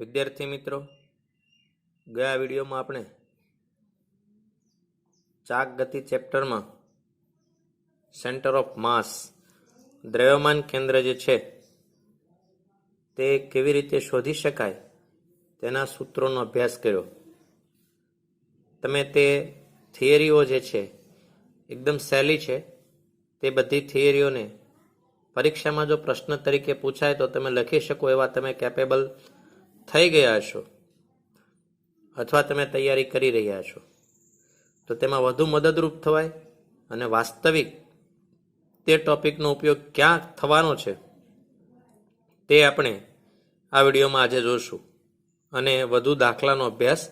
વિદ્યાર્થી મિત્રો, ગયા વિડીયોમાં આપણે ચાક ગતિ ચેપ્ટરમાં સેન્ટર ઓફ માસ દ્રવ્યમાન કેન્દ્ર જે છે તે કેવી રીતે શોધી શકાય તેના સૂત્રોનો અભ્યાસ કર્યો. તમે તે થિયરીઓ જે છે એકદમ સહેલી છે, તે બધી થિયરીઓને પરીક્ષામાં જો પ્રશ્ન તરીકે પૂછાય તો તમે લખી શકો એવા તમે કેપેબલ થઈ ગયા છો અથવા તમે તૈયારી કરી રહ્યા છો, તો તેમાં વધુ મદદરૂપ થવાય અને વાસ્તવિક તે ટોપિકનો ઉપયોગ ક્યાં થવાનો છે તે આપણે આ વિડીયોમાં આજે જોઈશું અને વધુ દાખલાનો અભ્યાસ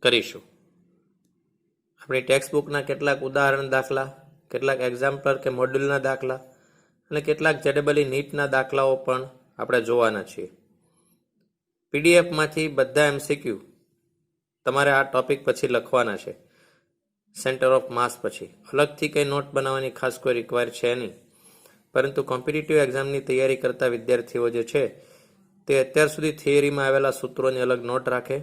કરીશું. આપણી ટેક્સ્ટબુકના કેટલાક ઉદાહરણ દાખલા, કેટલાક એક્ઝામ્પલ કે મોડ્યુલના દાખલા અને કેટલાક જેડબલઈ નીટના દાખલાઓ પણ આપણે જોવાના છીએ. પીડીએફમાંથી બધા એમસીક્યુ તમારે આ ટોપિક પછી લખવાના છે. સેન્ટર ઓફ માસ પછી અલગથી કંઈ નોટ બનાવવાની ખાસ કોઈ રિક્વાયર છે નહીં, પરંતુ કોમ્પિટિટિવ એક્ઝામની તૈયારી કરતા વિદ્યાર્થીઓ જે છે તે અત્યાર સુધી થિયરીમાં આવેલા સૂત્રોની અલગ નોટ રાખે.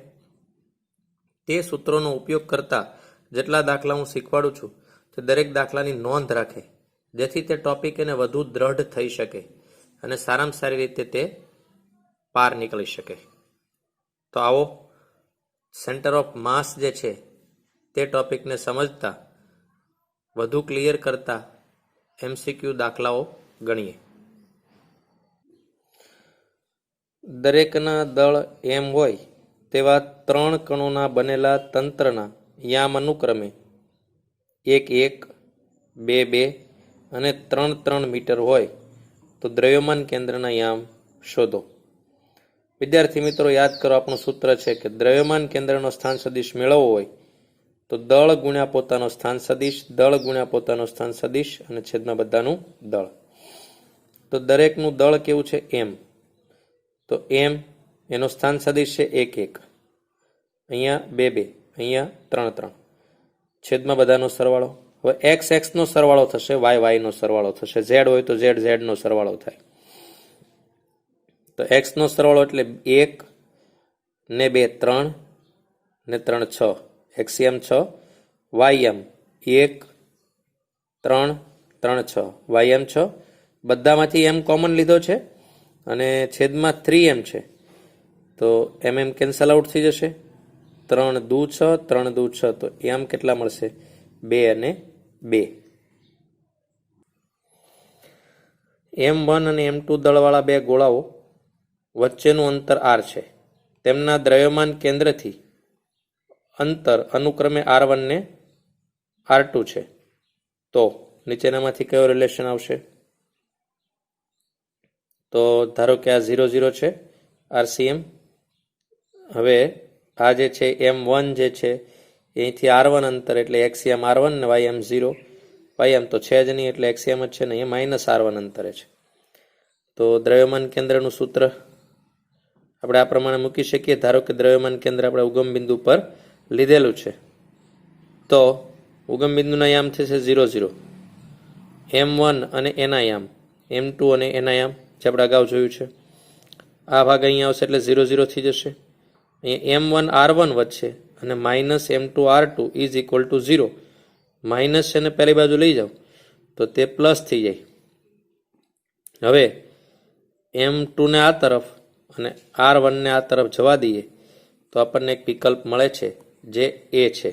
તે સૂત્રોનો ઉપયોગ કરતા જેટલા દાખલા હું શીખવાડું છું તે દરેક દાખલાની નોંધ રાખે, જેથી તે ટોપિક એને વધુ દ્રઢ થઈ શકે અને સારામાં સારી રીતે તે પાર નીકળી શકે. તો આવો સેન્ટર ઓફ માસ જે છે તે ટોપિકને સમજતા વધુ ક્લિયર કરતા એમસીક્યુ દાખલાઓ ગણીએ. દરેકના દળ એમ હોય તેવા 3 કણોના બનેલા તંત્રના યામ અનુક્રમે 1-1, 2-2 અને 3-3 મીટર હોય તો દ્રવ્યમાન કેન્દ્રના યામ શોધો. વિદ્યાર્થી મિત્રો, યાદ કરો, આપણું સૂત્ર છે કે દ્રવ્યમાન કેન્દ્રનો સ્થાન સદિશ મેળવવો હોય તો દળ ગુણ્યા પોતાનો સ્થાન સદિશ, દળ ગુણ્યા પોતાનો સ્થાન સદિશ અને છેદમાં બધાનું દળ. તો દરેકનું દળ કેવું છે? એમ. તો એમ એનો સ્થાન સદિશ છે 1-1, અહીંયા 2-2, અહીંયા 3-3, છેદમાં બધાનો સરવાળો. હવે એક્સ એક્સનો સરવાળો થશે, વાય વાયનો સરવાળો થશે, ઝેડ હોય તો ઝેડ ઝેડનો સરવાળો થાય. તો એક્સનો સરવાળો એટલે 1 ને 2 3 ને 3 6, એક્સએમ 6, વાયએમ 1 3 3 6, વાયએમ 6. બધામાંથી એમ કોમન લીધો છે અને છેદમાં 3m છે, તો એમ કેન્સલ આઉટ થઈ જશે. 3 દુ 6, 3 દુ 6, તો એમ કેટલા મળશે? 2 અને 2. M1 અને M2 દળવાળા બે ગોળાઓ વચ્ચેનું અંતર r છે. તેમના દ્રવ્યમાન કેન્દ્રથી અંતર અનુક્રમે r1 ને r2 છે. તો નીચેનામાંથી કયો રિલેશન આવશે? તો ધારો કે આ 0 0 છે, RCM. હવે આ જે છે M1 જે છે અહીંથી R1 અંતર એટલે XM R1 ને YM 0, YM તો છે જ નહીં એટલે XM જ છે ને, અહીંયા -R1 અંતરે છે. તો દ્રવ્યમાન કેન્દ્રનું સૂત્ર આપણે આ પ્રમાણે મૂકી શકીએ. ધારો કે દ્રવ્યમાન કેન્દ્ર આપણે ઉગમ બિંદુ પર લીધેલું છે, તો ઉગમ બિંદુના યામ થશે 0 0, M1 અને એના યામ M2 અને એના યામ જે આપણે અગાઉ જોયું છે. આ ભાગ અહીંયા આવશે એટલે 0 0 થઈ જશે. અહીંયા M1 R1 વચ્ચે અને -M2 R2 is equal to 0. Minus છે ને પહેલી બાજુ લઈ જાઓ તો તે પ્લસ થઈ જાય. હવે M2 ને આ તરફ અને R1 ને આ તરફ જવા દઈએ તો આપણને એક વિકલ્પ મળે છે જે A છે.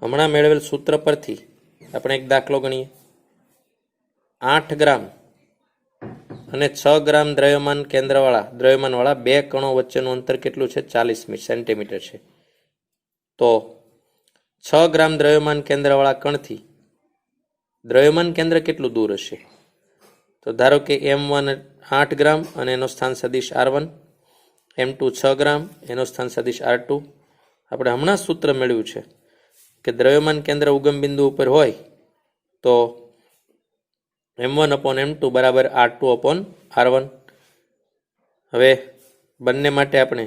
હમણાં મેળવેલ સૂત્ર પરથી આપણે એક દાખલો ગણીએ. 8 ગ્રામ અને 6 ગ્રામ દ્રવ્યમાનવાળા બે કણો વચ્ચેનું અંતર કેટલું છે? 40 સેન્ટીમીટર છે. તો 6 ગ્રામ દ્રવ્યમાન કેન્દ્રવાળા કણથી દ્રવ્યમાન કેન્દ્ર કેટલું દૂર હશે? તો ધારો કે M1 8 ગ્રામ અને એનો સ્થાન સદિશ R1, M2 6 ગ્રામ એનો સ્થાન સદિશ R2. આપણે હમણાં સૂત્ર મેળવ્યું છે કે દ્રવ્યમાન કેન્દ્ર ઉગમ બિંદુ ઉપર હોય તો M1/M2 બરાબર R2/R1. હવે બંને માટે આપણે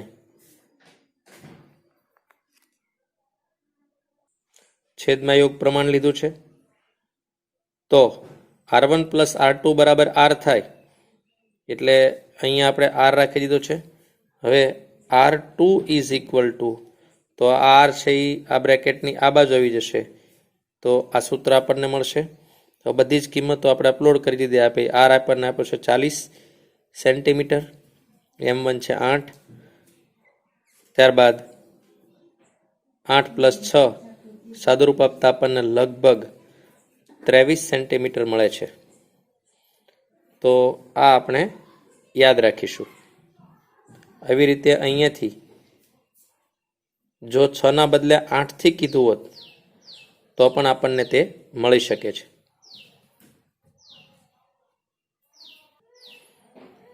છેદમાં યોગ પ્રમાણ લીધું છે, તો R1 + R2 બરાબર R થાય. એટલે અહીંયા આપણે આર રાખી દીધો છે. હવે R2 ઇઝ ઇક્વલ ટુ, તો આર છે એ આ બ્રેકેટની આ બાજુ આવી જશે, તો આ સૂત્ર આપણને મળશે. તો બધી જ કિંમતો આપણે અપલોડ કરી દીધી. આપી આર આપણને આપ્યો છે 40 સેન્ટીમીટર, M1 છે 8, ત્યારબાદ 8 + 6 સાદુરૂપ આપતા આપણને લગભગ 23 સેન્ટીમીટર મળે છે. તો આ આપણે યાદ રાખીશું. આવી રીતે અહીંયાથી જો 6 ના બદલે 8 થી કીધું હોત તો પણ આપણને તે મળી શકે છે.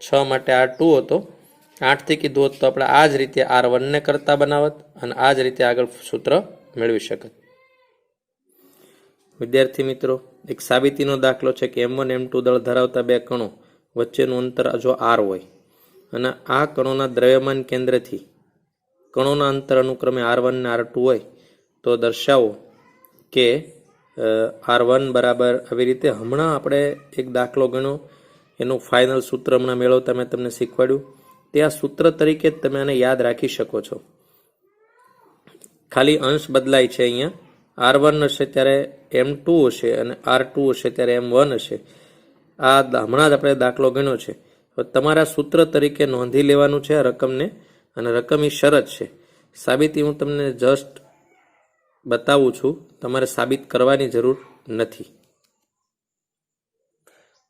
6 માટે R2 હતો, 8 થી કીધું હોત તો આપણે આ જ રીતે R1 ને કરતા બનાવત અને આ જ રીતે આગળ સૂત્ર મેળવી શકત. વિદ્યાર્થી મિત્રો, એક સાબિતીનો દાખલો છે કે M1 M2 દળ ધરાવતા બે કણો વચ્ચેનું અંતર જો R હોય અને આ કણોના દ્રવ્યમાન કેન્દ્રથી કણોના અંતર અનુક્રમે R1 અને R2 હોય તો દર્શાવો કે R1 બરાબર આવી રીતે. હમણાં આપણે એક દાખલો ગણો, એનું ફાઇનલ સૂત્ર હમણાં મેળવતા મેં તમને શીખવાડ્યું. તે આ સૂત્ર તરીકે જ તમે આને યાદ રાખી શકો છો. ખાલી અંશ બદલાય છે. અહીંયા R1 હશે ત્યારે M2 હશે અને R2 હશે ત્યારે M1 હશે. આ હમણાં જ આપણે દાખલો ગણ્યો છે. તમારા સૂત્ર તરીકે નોંધી લેવાનું છે આ રકમને, અને રકમ એ શરત છે. સાબિતી હું તમને જસ્ટ બતાવું છું, તમારે સાબિત કરવાની જરૂર નથી.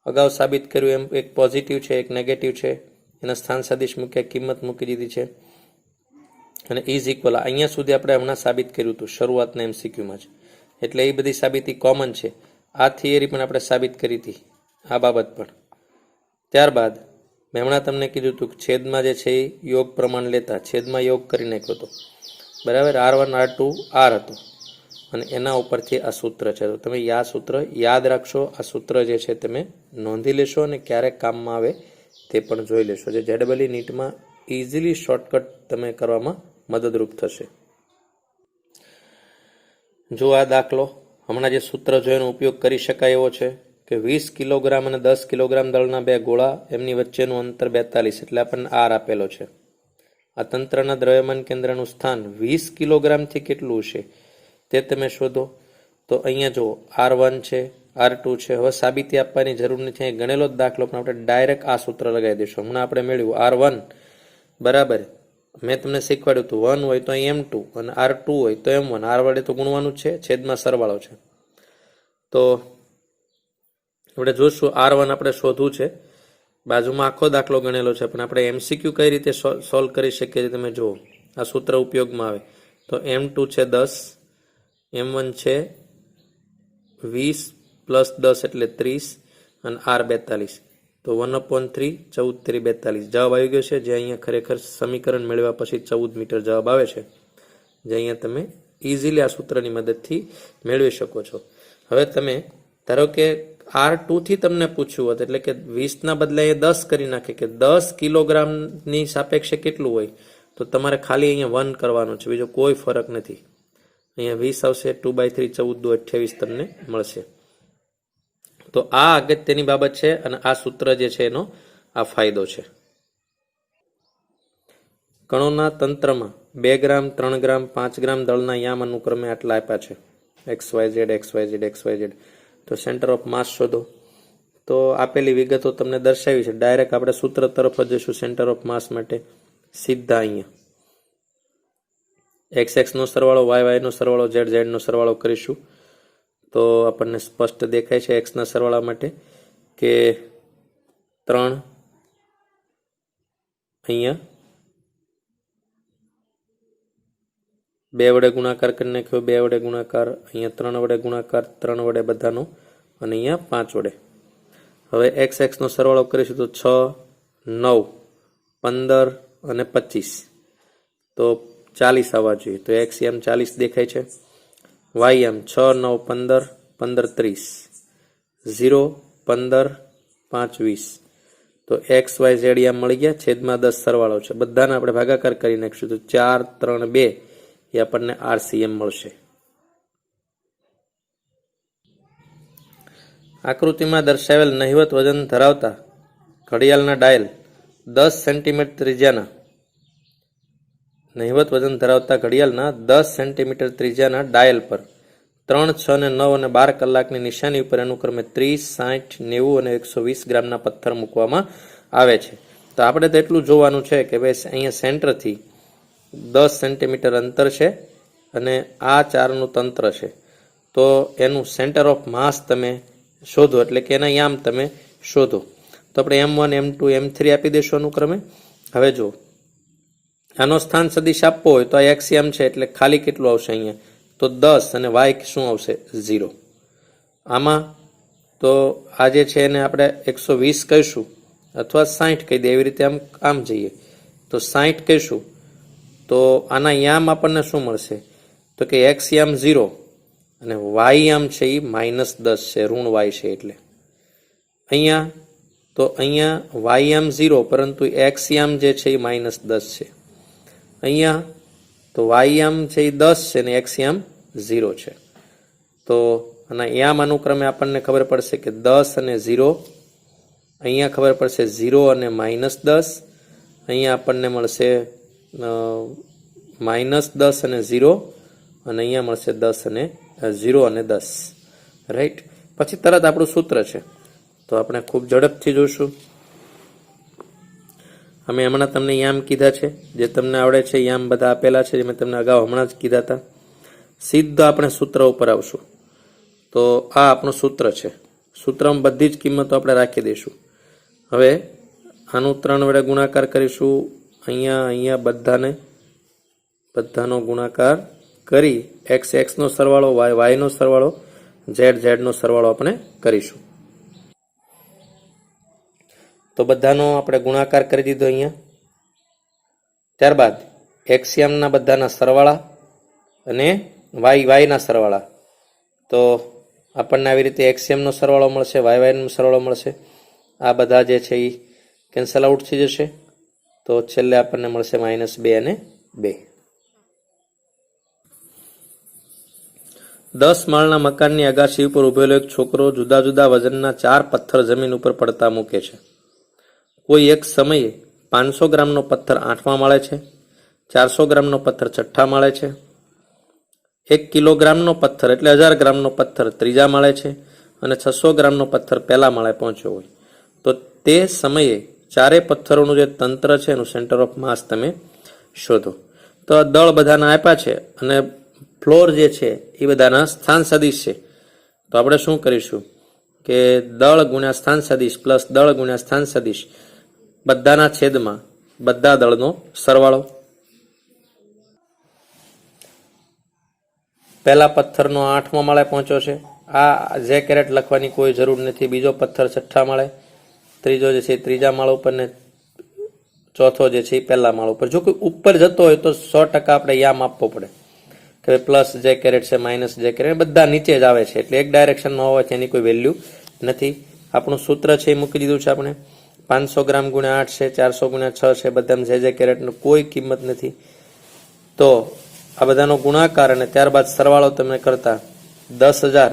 અગાઉ સાબિત કર્યું એમ એક પોઝિટિવ છે એક નેગેટિવ છે, એના સ્થાન સદિશ મૂક્યા, કિંમત મૂકી દીધી છે અને ઇઝ ઇક્વલ અહીંયા સુધી આપણે હમણાં સાબિત કર્યું હતું શરૂઆતના MCQમાં જ. એટલે એ બધી સાબિતી કોમન છે. આ થિયરી પણ આપણે સાબિત કરી હતી, આ બાબત પણ. ત્યારબાદ મેં હમણાં તમને કીધું હતું કે છેદમાં જે છે એ યોગ પ્રમાણ લેતા છેદમાં યોગ કરી નાખ્યો હતો, બરાબર. R1 R2 R હતો અને એના ઉપરથી આ સૂત્ર છે. તો તમે આ સૂત્ર યાદ રાખશો, આ સૂત્ર જે છે તમે નોંધી લેશો અને ક્યારેક કામમાં આવે તે પણ જોઈ લેશો, જે JEE નીટમાં ઇઝીલી શોર્ટકટ તમે કરવામાં મદદરૂપ થશે. જો આ દાખલો હમણાં જે સૂત્ર જો એનો ઉપયોગ કરી શકાય એવો છે કે 20 કિલોગ્રામ અને 10 કિલોગ્રામ દળના બે ગોળા, એમની વચ્ચેનું અંતર 42, એટલે આપણને R આપેલો છે. આ તંત્રના દ્રવ્યમાન કેન્દ્રનું સ્થાન 20 કિલોગ્રામથી કેટલું હશે તે તમે શોધો. તો અહીંયા જો R1 છે, R2 છે. હવે સાબિતી આપવાની જરૂર નથી, અહીં ગણેલો જ દાખલો, પણ આપણે ડાયરેક્ટ આ સૂત્ર લગાવી દઈશું. હમણાં આપણે મેળવ્યું R1 બરાબર, મેં તમને શીખવાડ્યું હતું 1 હોય તો અહીં M2 અને R2 હોય તો M1. R વડે તો ગુણવાનું છે, છેદમાં સરવાળો છે. તો આપણે જોશું R1 આપણે શોધવું છે. બાજુમાં આખો દાખલો ગણેલો છે, પણ આપણે MCQ કઈ રીતે સોલ્વ કરી શકીએ તમે જુઓ. આ સૂત્ર ઉપયોગમાં આવે તો M2 છે 10, M1 છે 20 + 10 એટલે 30 અને R 42. તો 1/3 14 3 42 જવાબ આવી ગયો છે, જે અહીંયા ખરેખર સમીકરણ મેળવ્યા પછી 14 મીટર જવાબ આવે છે, જે અહીંયા તમે ઇઝીલી આ સૂત્રની મદદથી મેળવી શકો છો. હવે તમે ધારો કે R2 થી તમને પૂછ્યું હોત, એટલે કે 20 ના બદલે 10 કરી નાખે કે 10 કિલોગ્રામની સાપેક્ષે કેટલું હોય, તો તમારે ખાલી અહીંયા 1 કરવાનું છે, બીજો કોઈ ફરક નથી. અહીંયા 20 આવશે, 2/3 14 × 2 = 28 તમને મળશે. તો આ અગત્યની બાબત છે અને આ સૂત્ર જે છે એનો આ ફાયદો છે. કણોના તંત્રમાં 2 ગ્રામ 3 ગ્રામ 5 ગ્રામ દળના યામ અનુક્રમે આટલા આપ્યા છે, XYZ XYZ XYZ. તો સેન્ટર ઓફ માસ શોધો. તો આપેલી વિગતો તમને દર્શાવી છે, ડાયરેક્ટ આપણે સૂત્ર તરફ જ જઈશું સેન્ટર ઓફ માસ માટે. સીધા અહીંયા XX નો સરવાળો, YY નો સરવાળો, ZZ નો સરવાળો કરીશું તો આપણને સ્પષ્ટ દેખાય છે. X ના સરવાળા માટે કે 3 અહીંયા 2 વડે ગુણાકાર કરી નાખ્યો, 2 વડે ગુણાકાર, અહીંયા 3 વડે ગુણાકાર, 3 વડે બધાનો, અને અહીંયા 5 વડે. હવે XX નો સરવાળો કરીશું તો 6 9 15 અને 25, તો 40 આવવા જોઈએ. તો X એમ 40 દેખાય છે. Y એમ 6 9 15 15 30, 0 15 5 20. તો XYZ એમ મળી ગયા, છેદમાં 10 સરવાળો છે. બધાને આપણે ભાગાકાર કરી નાખીશું તો 4 3 2 એ આપણને RCM મળશે. આકૃતિમાં દર્શાવેલ નહિવત વજન ધરાવતા ઘડિયાળના ડાયલ 10 સેન્ટીમીટર ત્રિજ્યાના નહિવત વજન ધરાવતા ઘડિયાળના 10 સેન્ટીમીટર ત્રિજ્યાના ડાયલ પર 3, 6 ને 9 અને 12 કલાકની નિશાની ઉપર અનુક્રમે 30, 60, 90 અને 120 ગ્રામના પથ્થર મૂકવામાં આવે છે. તો આપણે તો એટલું જોવાનું છે કે ભાઈ અહીંયા સેન્ટરથી 10 સેન્ટીમીટર અંતર છે અને આ ચારનું તંત્ર છે. તો એનું સેન્ટર ઓફ માસ તમે શોધો, એટલે કે એના યામ તમે શોધો. તો આપણે M1, M2, M3 આપી દઈશું અનુક્રમે. હવે જો આનો સ્થાન સદિશ આપવો હોય તો આ x યામ છે એટલે ખાલી કેટલું આવશે અહીંયા, તો 10 અને y શું આવશે 0. આમાં તો આ જે છે એને આપણે 120 કહીશું અથવા 60 કહી દે, એવી રીતે આમ જઈએ તો 60 કહીશું તો આના યામ આપણને શું મળશે, તો કે x યામ 0 અને y યામ છે એ -10 છે, ઋણ y છે. એટલે અહીંયા y યામ 0 પરંતુ x યામ જે છે એ -10 છે. અહીંયા તો y યામ છે એ 10 છે ને x યામ 0 છે. તો આના યામ અનુક્રમે આપણને ખબર પડશે કે 10 અને 0, અહીંયા ખબર પડશે 0 અને -10, અહીંયા આપણને મળશે -10 અને 0, અને અહીંયા મળશે 10 અને 0 અને 10. રાઈટ. પછી તરત આપણું સૂત્ર છે તો આપણે ખૂબ ઝડપથી જોઈશું. અમે હમણાં તમને યામ કીધા છે, જે તમને આવડે છે યામ બધા આપેલા છે, જે મેં તમને અગાઉ હમણાં જ કીધા હતા. સીધા આપણે સૂત્ર ઉપર આવશું. તો આ આપણું સૂત્ર છે. સૂત્રમાં બધી જ કિંમતો આપણે રાખી દઈશું. હવે આનું 3 વડે ગુણાકાર કરીશું. અહીંયા બધાનો ગુણાકાર કરી x નો સરવાળો, y નો સરવાળો, z નો સરવાળો આપણે કરીશું. તો બધાનો આપણે ગુણાકાર કરી દીધો અહીંયા. ત્યારબાદ x યામના બધાના સરવાળા અને y ના સરવાળા. તો આપણને આવી રીતે x નો સરવાળો મળશે, y નો સરવાળો મળશે. આ બધા જે છે એ કેન્સલ આઉટ થઈ જશે. તો છેલ્લે આપણને મળશે -2 અને 2. 10 માળના મકાનની અગાશી ઉપર ઉભેલો એક છોકરો જુદા જુદા વજનના 4 પથ્થર જમીન ઉપર પડતા મૂકે છે. કોઈ એક સમયે 500 ગ્રામનો પથ્થર 8મા માળે છે, 400 ગ્રામનો પથ્થર 6ઠ્ઠા માળે છે, 1 કિલોગ્રામનો પથ્થર એટલે 1000 ગ્રામનો પથ્થર 3જા માળે છે અને 600 ગ્રામનો પથ્થર પહેલા માળે પહોંચ્યો હોય. તો તે સમયે ચારે પથ્થરોનું જે તંત્ર છે એનું સેન્ટર ઓફ માસ તમે શોધો. તો દળ બધાના આપ્યા છે અને ફ્લોર જે છે એ બધાના સ્થાન સદિશ છે. તો આપણે શું કરીશું કે દળ ગુણ્યા સ્થાન સદિશ પ્લસ દળ ગુણ્યા સ્થાન સદિશ બધાના છેદમાં બધા દળનો સરવાળો. પહેલા પથ્થરનો 8મા માળે પહોંચ્યો છે, આ જે કેરેટ લખવાની કોઈ જરૂર નથી. બીજો પથ્થર 6ઠ્ઠા માળે, ત્રીજો જે છે 3જા માળ ઉપર ને ચોથો જે છે એ પહેલા માળ ઉપર. જો કોઈ ઉપર જતો હોય તો 100% આપણે યામ આપવો પડે કે પ્લસ જે કેરેટ છે માઇનસ જે કેરેટ બધા નીચે જ આવે છે, એટલે એક ડાયરેક્શનમાં હોવાથી એની કોઈ વેલ્યુ નથી. આપણું સૂત્ર છે એ મૂકી દીધું છે આપણે. 500 ગ્રામ ગુણ્યા 8 છે, 400 ગુણ્યા 6 છે, બધામાં જે કેરેટનો કોઈ કિંમત નથી. તો આ બધાનો ગુણાકાર અને ત્યારબાદ સરવાળો તમે કરતા 10,000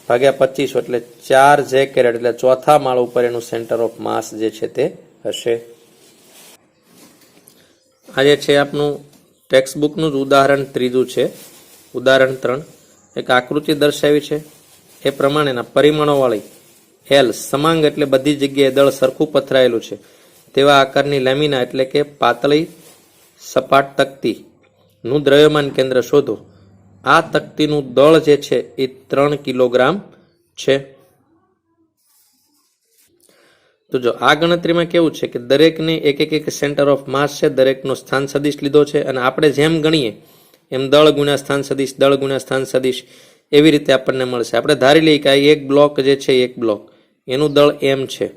ભાગ્યા 25 એટલે 4 જે કેરેટ એટલે ચોથા માળ ઉપર એનું સેન્ટર ઓફ માસ જે છે તે હશે. આ જે છે આપનું ટેક્સ્ટ બુકનું જ ઉદાહરણ 3 છે. ઉદાહરણ 3 એક આકૃતિ દર્શાવી છે. એ પ્રમાણેના પરિમાણોવાળી L સમાંગ એટલે બધી જગ્યાએ દળ સરખું પથરાયેલું છે તેવા આકારની લેમિના એટલે કે પાતળી સપાટ તકતી નું દ્રવ્યમાન કેન્દ્ર શોધો. આ તકતીનું દળ જે છે એ 3 કિલોગ્રામ છે. તો જો આ ગણતરીમાં કેવું છે કે દરેકને એક સેન્ટર ઓફ માસ છે, દરેકનો સ્થાન સદિશ લીધો છે અને આપણે જેમ ગણીએ એમ દળ ગુણ્યા સ્થાન સદિશ, દળ ગુણ્યા સ્થાન સદિશ એવી રીતે આપણને મળશે. આપણે ધારી લઈએ કે આ એક બ્લોક જે છે એક બ્લોક એનું દળ m છે,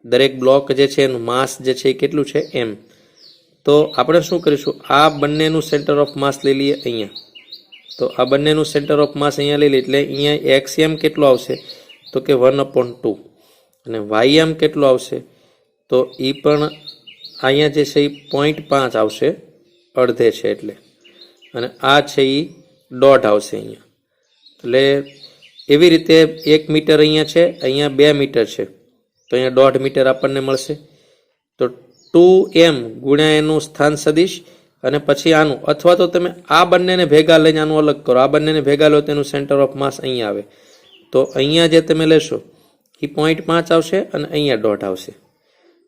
દરેક બ્લોક જે છે એનું માસ જે છે એ કેટલું છે m. તો આપણે શું કરીશું, આ બંનેનું સેન્ટર ઓફ માસ લઈ લઈએ અહીંયા. તો આ બંનેનું સેન્ટર ઓફ માસ અહીંયા લઈ લઈએ એટલે અહીંયા xm કેટલો આવશે તો કે 1/2 અને ym કેટલો આવશે તો એ પણ અહીંયા જે છે એ 0.5 આવશે, અડધે છે એટલે, અને આ છે એ 1.5 આવશે અહીંયા. એટલે એવી રીતે 1 મીટર અહીંયા છે, અહીંયા 2 મીટર છે. તો અહીંયા 1.5 મીટર આપણને મળશે. તો 2m ગુણ્યા એનું સ્થાન સદિશ અને પછી આનું, અથવા તો તમે આ બંનેને ભેગા લઈને આનું અલગ કરો. આ બંનેને ભેગા લો તેનું સેન્ટર ઓફ માસ અહીંયા આવે. તો અહીંયા જે તમે લેશો એ 0.5 આવશે અને અહીંયા 1.5 આવશે.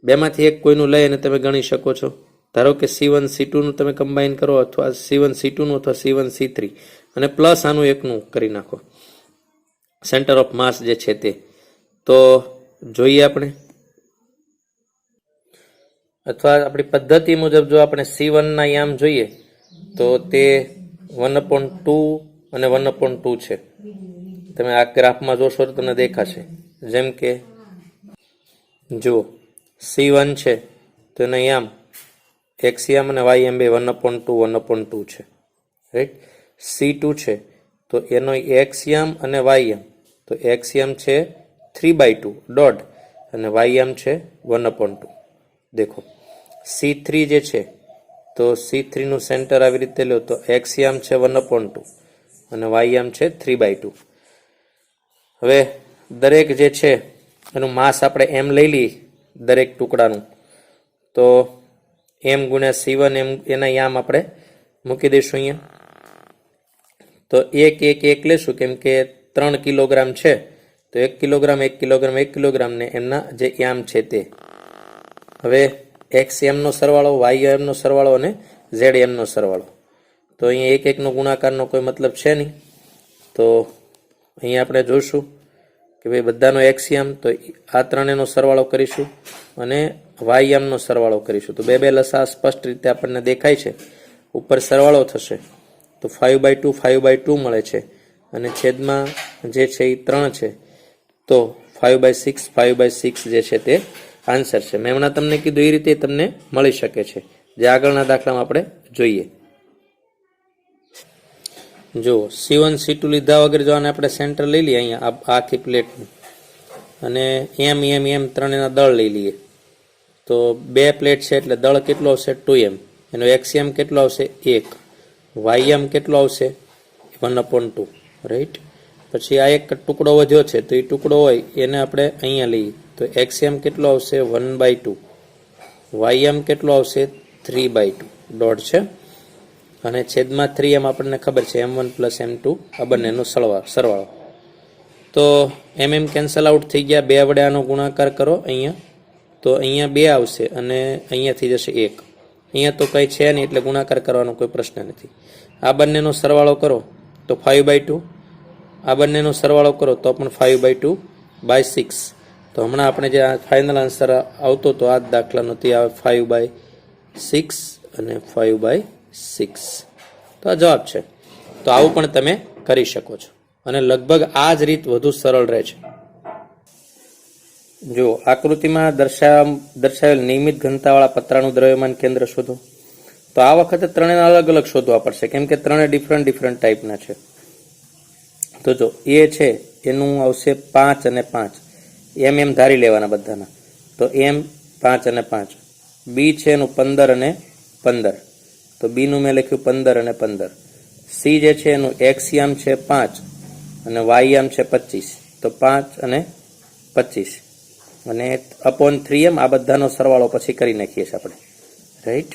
બેમાંથી એક કોઈનું લઈ અને તમે ગણી શકો છો. ધારો કે C1 C2 નું તમે કમ્બાઈન કરો, અથવા C1 C2 નું અથવા C1 C3 અને પ્લસ આનું એકનું કરી નાખો સેન્ટર ઓફ માસ જે છે તે. તો જોઈએ આપણે, અથવા આપણી પદ્ધતિ મુજબ જો આપણે C1 ના યામ જોઈએ તો તે 1/2 અને 1/2 છે. તમે આ ગ્રાફમાં જોશો તો તમને દેખાશે. જેમ કે જો C1 છે તો એનો યામ x યામ અને y યામ બે 1/2 છે, રાઈટ. C2 છે તો એનો x યામ અને y યામ, તો x યામ છે 3/2 ડોટ અને y યામ છે 1/2. દેખો C3 જે છે તો C3 નું સેન્ટર આવી રીતે લો તો x યામ છે 1/2 અને y યામ છે 3/2. હવે દરેક જે છે એનું માસ આપણે m લઈ લઈએ દરેક ટુકડાનું. તો m ગુણ્યા C1 એમ એના યામ આપણે મૂકી દઈશું અહીંયા. તો 1 લેશું, કેમ કે 3 કિલોગ્રામ છે તો 1 કિલોગ્રામ 1 કિલોગ્રામ 1 કિલોગ્રામ ને એમના જે યામ છે તે. હવે x m નો સરવાળો, y m નો સરવાળો અને z m નો સરવાળો. તો અહીંયા 1 નો ગુણાકારનો કોઈ મતલબ છે નહીં. તો અહીંયા આપણે જોઈશું કે ભાઈ બધાનો x m, તો આ ત્રણેયનો સરવાળો કરીશું અને y m નો સરવાળો કરીશું. તો બે લસા સ્પષ્ટ રીતે આપણને દેખાય છે. ઉપર સરવાળો થશે તો 5/2 મળે છે અને છેદમાં જે છે એ 3 છે તો 5/6 જે છે તે આન્સર છે. મેં હમણાં તમને કીધું એ રીતે તમને મળી શકે છે, જે આગળના દાખલામાં આપણે જોઈએ. જો C1 C2 લીધા વગર જો આને આપણે સેન્ટર લઈ લઈએ અહીંયા આખી પ્લેટનું, અને m ત્રણેના દળ લઈ લઈએ તો બે પ્લેટ છે એટલે દળ કેટલો આવશે 2m, એનો xm કેટલો આવશે 1, ym કેટલો આવશે 1/2, રાઈટ. પછી આ એક ટુકડો વધ્યો છે તો એ ટુકડો હોય એને આપણે અહીંયા લઈએ તો xm કેટલો આવશે 1/2, ym કેટલો આવશે 3/2 ડોટ છે અને છેદમાં 3m આપણને ખબર છે m1 + m2 આ બંનેનો સરવાળો. તો mm કેન્સલ આઉટ થઈ ગયા. 2 વડે આનો ગુણાકાર કરો અહીંયા તો અહીંયા 2 આવશે અને અહીંયાથી જશે 1. અહીંયા તો કંઈ છે નહીં એટલે ગુણાકાર કરવાનો કોઈ પ્રશ્ન નથી. આ બંનેનો સરવાળો કરો તો 5/2, આ બંનેનો સરવાળો કરો તો પણ 5/2/6. તો હમણાં આપણે જે ફાઇનલ આન્સર આવતો તો આ દાખલાનો તે આવે 5/6 અને 5/6. તો આ જવાબ છે. તો આવું પણ તમે કરી શકો છો અને લગભગ આ જ રીત વધુ સરળ રહે છે. જો આકૃતિમાં દર્શાવેલ નિયમિત ઘનતાવાળા પતરાનું દ્રવ્યમાન કેન્દ્ર શોધો. તો આ વખતે ત્રણેયના અલગ અલગ શોધવા પડશે, કેમ કે ત્રણે ડિફરન્ટ ટાઈપના છે. તો જો એ છે એનું આવશે 5 અને 5, એમ ધારી લેવાના બધાના. તો m 5 અને 5. બી છે એનું 15 અને 15, તો બી નું મેં લખ્યું 15 અને 15. સી જે છે એનું x યામ છે 5 અને y યામ છે 25, તો 5 અને 25 અને અપોન 3m આ બધાનો સરવાળો પછી કરી નાખીએ છીએ આપણે, રાઈટ.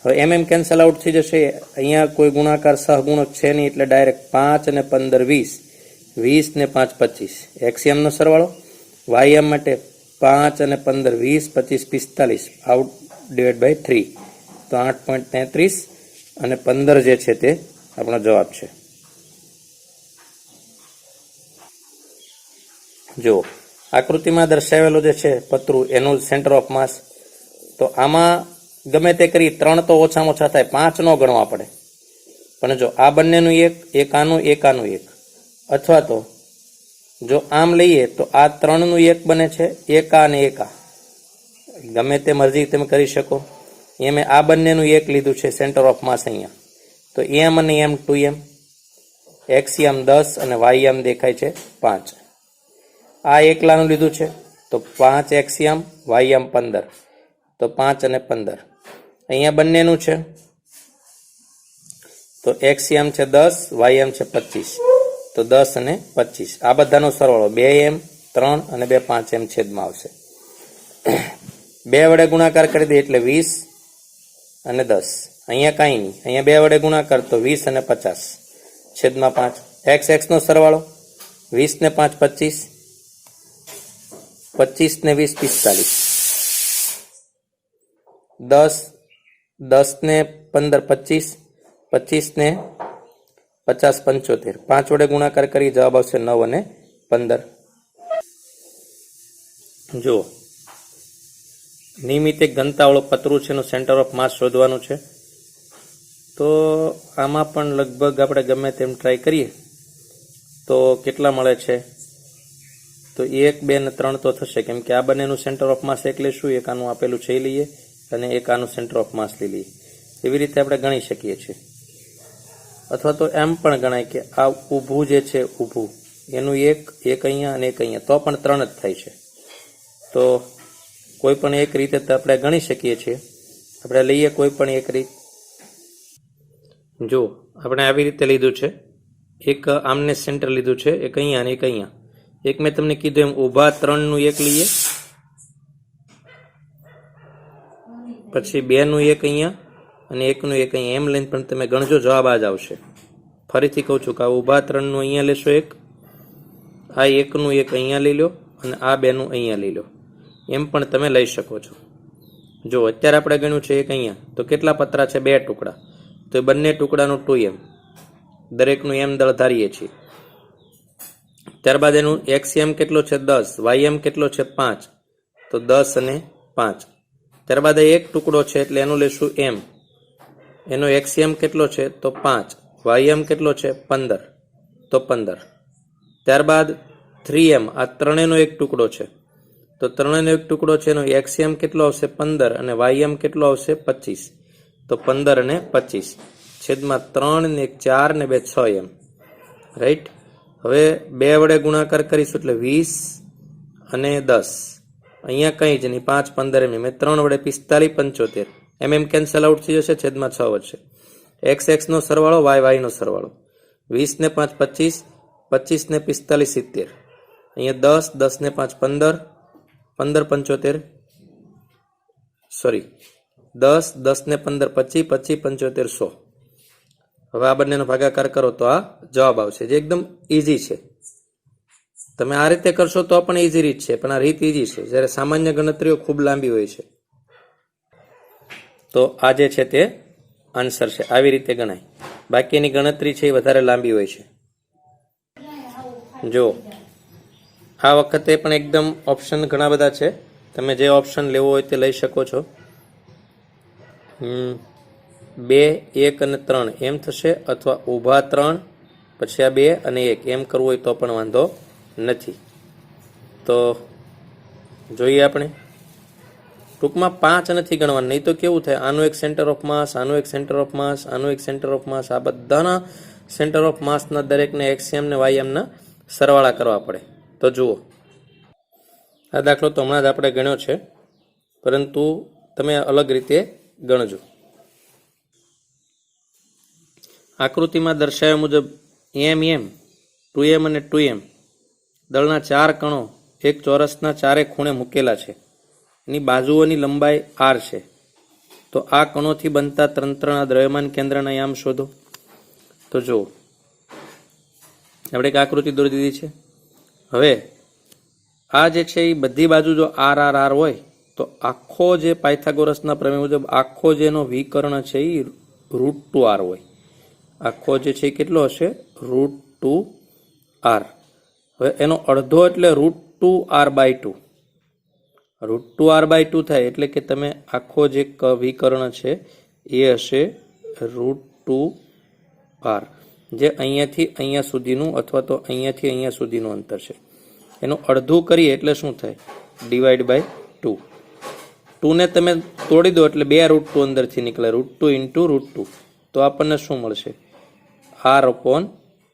હવે કેન્સલ આઉટ થઈ જશે. અહીંયા કોઈ ગુણાકાર સહગુણક છે નહીં એટલે ડાયરેક્ટ 5 અને 15 20, 20 ને 5 25 xm નો સરવાળો. ym માટે 5 અને 15 20 25 45 આઉટ ડિવાઈડ બાય 3, તો 8.33 અને 15 જે છે તે આપણો જવાબ છે. જો આકૃતિમાં દર્શાવેલો જે છે પતરું એનું સેન્ટર ઓફ માસ, તો આમાં ગમે તે કરી 3 તો ઓછામાં ઓછા થાય, 5 નો ગણવા પડે. પણ જો આ બંનેનું એક આનું એક, અથવા તો જો આમ લઈએ તો આ 3 નું 1 બને છે, એક આ અને એક આ, ગમે તે મરજી તમે કરી શકો. મેં આ બંનેનું 1 લીધું છે સેન્ટર ઓફ માસ અહીંયા, તો m અને m 2m, x યામ 10 અને y યામ દેખાય છે 5. આ એકલાનું લીધું છે તો 5 x યામ y યામ 15, તો 5 અને 15. અહીંયા બંનેનું છે તો x યામ છે 10, y યામ છે 25, તો 10 અને 25 આ બધાનો સરવાળો 2m 3 અને 2 5m છેદમાં આવશે. 2 વડે ગુણાકાર કરી દઈએ એટલે 20 અને 10. અહીંયા કાંઈ નહીં, અહીંયા 2 વડે ગુણાકાર તો 20 અને 50 છેદમાં 5. x નો સરવાળો 20 ને 5 25, 25 ને 20 45, 10 10 ને 15 25, 25 ને 50 75. 5 વડે ગુણાકાર કરી જવાબ આવશે 9 અને 15. જુઓ, નિયમિત એક ઘનતાવાળું પતરું છે, એનું સેન્ટર ઓફ માસ શોધવાનું છે. તો આમાં પણ લગભગ આપણે ગમે તેમ ટ્રાય કરીએ તો કેટલા મળે છે? તો 1 2 અને 3 તો થશે, કેમ કે આ બંનેનું સેન્ટર ઓફ માસ એક લઈશું, એક આનું આપેલું છે એ લઈએ અને એક આનું સેન્ટર ઓફ માસ લઈ લઈએ. એવી રીતે આપણે ગણી શકીએ છીએ. અથવા તો એમ પણ ગણાય કે આ ઊભું જે છે, ઊભું એનું એક અહીંયા અને એક અહીંયા, તો પણ 3 જ થાય છે. તો કોઈ પણ એક રીતે તો આપણે ગણી શકીએ છીએ. આપણે લઈએ કોઈ પણ એક રીત. જો આપણે આવી રીતે લીધું છે, એક આમને સેન્ટર લીધું છે, એક અહીંયા અને એક અહીંયા. એક મેં તમને કીધું એમ ઊભા 3નું એક લઈએ, પછી 2નું એક અહીંયા અને 1નું એક અહીંયા, એમ લઈને પણ તમે ગણજો, જવાબ આ જ આવશે. ફરીથી કહું છું કે આ ઊભા 3નું અહીંયા લેશો એક, આ 1નું એક અહીંયા લઈ લો અને આ 2નું અહીંયા લઈ લો, એમ પણ તમે લઈ શકો છો. જો અત્યારે આપણે ગણ્યું છે એક અહીંયા, તો કેટલા પતરા છે? 2 ટુકડા. તો એ બંને ટુકડાનું 2m, દરેકનું m દળ ધારીએ છીએ. ત્યારબાદ એનું xm કેટલો છે? 10, ym કેટલો છે? 5, તો 10 અને 5. ત્યારબાદ એક ટુકડો છે એટલે એનું લેશું m, એનો xm કેટલો છે? તો 5, ym કેટલો છે? 15, તો 15. ત્યારબાદ 3m, આ ત્રણેયનો એક ટુકડો છે, તો ત્રણેયનો એક ટુકડો છે, એનો xm કેટલો આવશે? 15 અને ym કેટલો આવશે? 25, તો 15 અને 25 છેદમાં 3 ને 4 ને 2 6m. રાઈટ. હવે 2 વડે ગુણાકાર કરીશું એટલે 20 અને 10. અહીંયા કંઈ જ નહીં, 5 15 એમ. 3 વડે 45 75, એમ કેન્સલ આઉટ થઈ જશે, છેદમાં 6 વધશે. x નો સરવાળો, y નો સરવાળો. 20 ને 5 25, 25 ને 45 70. અહીંયા 10 10 ને 5 15, 15 75, સોરી 10 10 ને 15 25, 25 75 100. હવે આ બંનેનો ભાગાકાર કરો તો આ જવાબ આવશે, જે એકદમ ઇઝી છે. તમે આ રીતે કરશો તો પણ ઇઝી રીત છે, પણ આ રીત ઇઝી છે, જ્યારે સામાન્ય ગણતરીઓ ખૂબ લાંબી હોય છે. તો આ જે છે તે આન્સર છે, આવી રીતે ગણાય. બાકીની ગણતરી છે એ વધારે લાંબી હોય છે. જો આ વખતે પણ એકદમ ઓપ્શન ઘણા બધા છે, તમે જે ઓપ્શન લેવો હોય તે લઈ શકો છો. 2 1 અને 3 એમ થશે, અથવા ઊભા 3 પછી આ 2 અને 1 એમ કરવું હોય તો પણ વાંધો નથી. તો જોઈએ આપણે. ટૂંકમાં 5 નથી ગણવાનું, નહીં તો કેવું થાય, આનું એક સેન્ટર ઓફ માસ, આનું એક સેન્ટર ઓફ માસ, આનું એક સેન્ટર ઓફ માસ, આ બધાના સેન્ટર ઓફ માસના દરેકને xm ને ym ના સરવાળા કરવા પડે. તો જુઓ, આ દાખલો તો હમણાં જ આપણે ગણ્યો છે, પરંતુ તમે અલગ રીતે ગણજો. આકૃતિમાં દર્શાવ્યા મુજબ m 2m અને 2m દળના 4 કણો એક ચોરસના 4 ખૂણે મૂકેલા છે. એની બાજુઓની લંબાઈ r છે. તો આ કણોથી બનતા તંત્રના દ્રવ્યમાન કેન્દ્રના યામ શોધો. તો જુઓ, આપણે એક આકૃતિ દોરી દીધી છે. હવે આ જે છે એ બધી બાજુ જો r r r હોય તો આખો જે પાયથાગોરસના પ્રમેય મુજબ આખો જેનો વિકર્ણ છે એ √2r હોય. આખો જે છે એ કેટલો હશે? √2r. હવે એનો અડધો એટલે √2r/2. √2r/2 થાય એટલે કે તમે આખો જે વિકર્ણ છે એ હશે √2r, જે અહીંયાથી અહીંયા સુધીનું અથવા તો અહીંયાથી અહીંયા સુધીનું અંતર છે. એનું અડધું કરીએ એટલે શું થાય? /2. 2 ને તમે તોડી દો એટલે 2 √2 અંદરથી નીકળે, √2 × √2. તો આપણને શું મળશે? r/1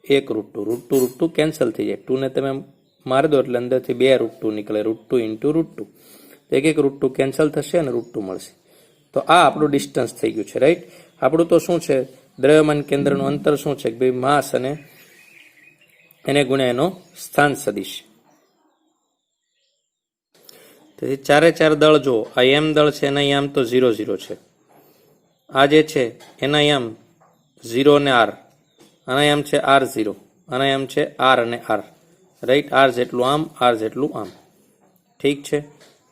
√2. √2 કેન્સલ થઈ જાય. 2 ને તમે મારી દો એટલે અંદરથી 2 √2 નીકળે, √2 × √2. એક √2 કેન્સલ થશે અને √2 મળશે. તો આ આપણું ડિસ્ટન્સ થઈ ગયું છે. રાઈટ. આપણું તો શું છે? દ્રવ્યમાન કેન્દ્રનું અંતર શું છે? ભાઈ માસ અને એને ગુણ્યા એનો સ્થાન સદિશ. તેથી ચારે ચાર દળ જો આ એમ દળ છે એના યામ તો 0 0 છે, આ જે છે એના યામ 0 અને આર, આના યામ છે R0, આના યામ છે R અને R, રાઈટ? R જેટલું આમ, R જેટલું આમ. ઠીક છે,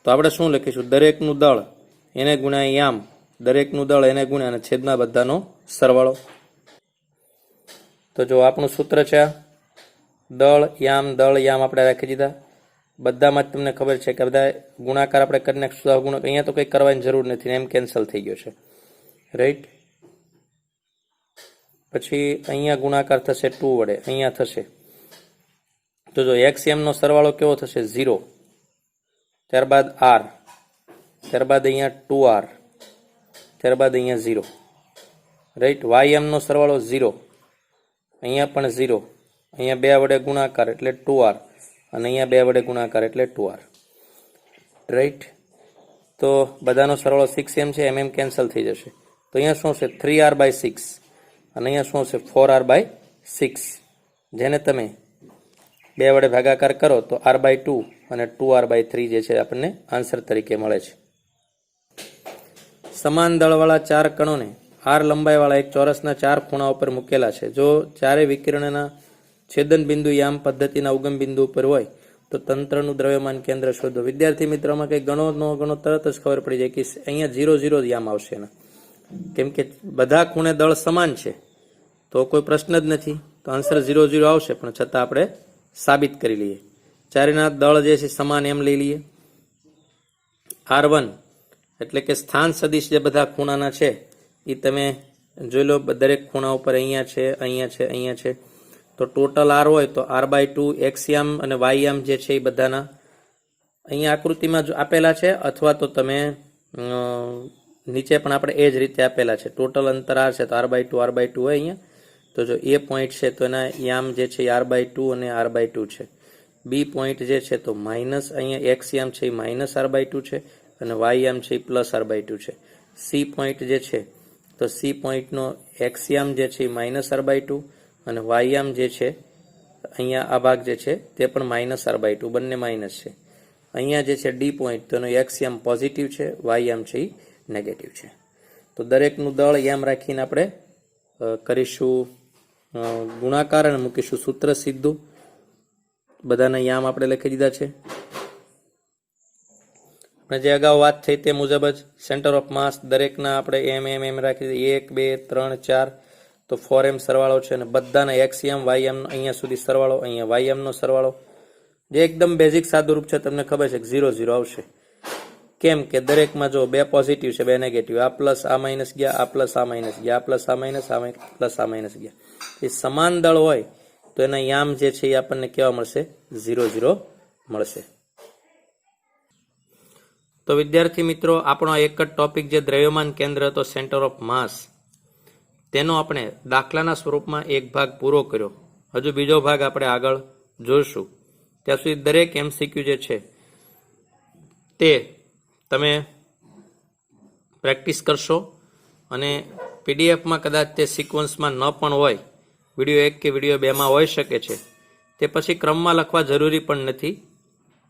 તો આપણે શું લખીશું? દરેકનું દળ એને ગુણ્યા યામ, દરેકનું દળ એને ગુણ્યા અને છેદના બધાનો સરવાળો. તો જો આપણું સૂત્ર છે આ દળ યામ આપણે રાખી દીધા. બધામાં જ તમને ખબર છે કે બધા ગુણાકાર આપણે કરી નાખીશું. ગુણક અહીંયા તો કંઈ કરવાની જરૂર નથી, એમ કેન્સલ થઈ ગયો છે, રાઈટ? પછી અહીંયા ગુણાકાર થશે 2 વડે, અહીંયા થશે. તો જો XM નો સરવાળો કેવો થશે? 0, ત્યારબાદ R, ત્યારબાદ અહીંયા 2R, ત્યારબાદ અહીંયા 0, રાઈટ? YM નો સરવાળો 0, અહીંયા પણ 0, અહીંયા 2 વડે ગુણાકાર એટલે 2R, અને અહીંયા 2 વડે ગુણાકાર એટલે 2R, રાઈટ? તો બધાનો સરવાળો 6M છે, એમ કેન્સલ થઈ જશે. તો અહીંયા શું છે? 3R/6, અને અહીંયા શું છે? 4R/6, જેને તમે 2 વડે ભાગાકાર કરો તો R/2 અને 2R/3 જે છે આપણને આન્સર તરીકે મળે છે. સમાન દળવાળા 4 કણોને R લંબાઈવાળા એક ચોરસના 4 ખૂણા ઉપર મૂકેલા છે. જો ચારે વિકિરણના છેદન બિંદુ યામ પદ્ધતિના ઉગમ બિંદુ ઉપર હોય તો તંત્રનું દ્રવ્યમાન કેન્દ્ર શોધો. વિદ્યાર્થી મિત્રોમાં કંઈ ગણો ન ગણો તરત જ ખબર પડી જાય કે અહીંયા 0 0 યામ આવશે એના, કેમ કે બધા ખૂણે દળ સમાન છે તો કોઈ પ્રશ્ન જ નથી, તો આન્સર 0 0 આવશે. પણ છતાં આપણે સાબિત કરી લઈએ. ચારેના દળ જે છે સમાન એમ લઈ લઈએ. R1 એટલે કે સ્થાન સદિશ જે બધા ખૂણાના છે એ તમે જોઈ લો. દરેક ખૂણા ઉપર અહીંયા છે, અહીંયા છે, અહીંયા છે. તો ટોટલ R હોય તો R/2 X યામ અને Y યામ જે છે એ બધાના અહીંયા આકૃતિમાં જો આપેલા છે, અથવા તો તમે નીચે પણ આપણે એ જ રીતે આપેલા છે. ટોટલ અંતર R છે તો R/2 હોય અહીંયા. તો જો એ પોઈન્ટ છે તો એના યામ જે છે એ R/2 અને R/2 છે. બી પોઈન્ટ જે છે તો માઇનસ અહીંયા X યામ છે એ -R/2 છે, અને Y યામ છે એ +R/2 છે. સી પોઈન્ટ જે છે તો સી પોઈન્ટનો X યામ જે છે એ -R/2, અને Y યામ જે છે અહીંયા આ ભાગ જે છે તે પણ -R/2, બંને માઇનસ છે. અહીંયા જે છે ડી પોઈન્ટ તો એનો X યામ પોઝિટિવ છે, Y યામ છે એ નેગેટિવ છે. તો દરેકનું દળ યામ રાખીને આપણે કરીશું ગુણાકાર અને મૂકીશું સૂત્ર સીધું. બધાના યામ આપણે લખી દીધા છે. આપણે જે અગાઉ વાત થઈ તે મુજબ જ સેન્ટર ઓફ માસ દરેકના આપણે એમ રાખી દીધી. 1 2 3 4 તો 4M સરવાળો છે, અને બધાના X યામ Y યામ અહીંયા સુધી સરવાળો, અહીંયા Y યામનો સરવાળો, જે એકદમ બેઝિક સાદું રૂપ છે. તમને ખબર છે કે 0 0 આવશે. કેમ કે દરેકમાં જો 2 પોઝિટિવ છે, 2 નેગેટિવ, આ પ્લસ આ માઇનસ ગયા, આ પ્લસ આ માઇનસ ગયા, આ પ્લસ આ માઇનસ, આ પ્લસ આ માઇનસ ગયા. એ સમાન દળ હોય તો એના યામ જે છે એ આપણને કેવા મળશે? 0 0 મળશે. તો વિદ્યાર્થી મિત્રો, આપણો એક જ ટોપિક જે દ્રવ્યમાન કેન્દ્ર હતો સેન્ટર ઓફ માસ, તેનો આપણે દાખલાના સ્વરૂપમાં એક ભાગ પૂરો કર્યો. હજુ બીજો ભાગ આપણે આગળ જોઈશું. ત્યાં સુધી દરેક MCQ જે છે તે તમે પ્રેક્ટિસ કરશો, અને પીડીએફમાં કદાચ તે સિક્વન્સમાં ન પણ હોય, વિડીયો 1 કે વિડીયો 2માં હોઈ શકે છે, તે પછી ક્રમમાં લખવા જરૂરી પણ નથી.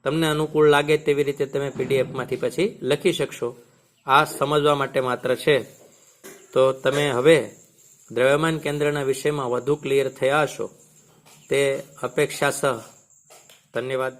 તમને અનુકૂળ લાગે તેવી રીતે તમે પીડીએફમાંથી પછી લખી શકશો. આ સમજવા માટે માત્ર છે. તો તમે હવે દ્રવ્યમાન કેન્દ્રના વિષયમાં વધુ ક્લિયર થયા હશો તે અપેક્ષા સહ. ધન્યવાદ.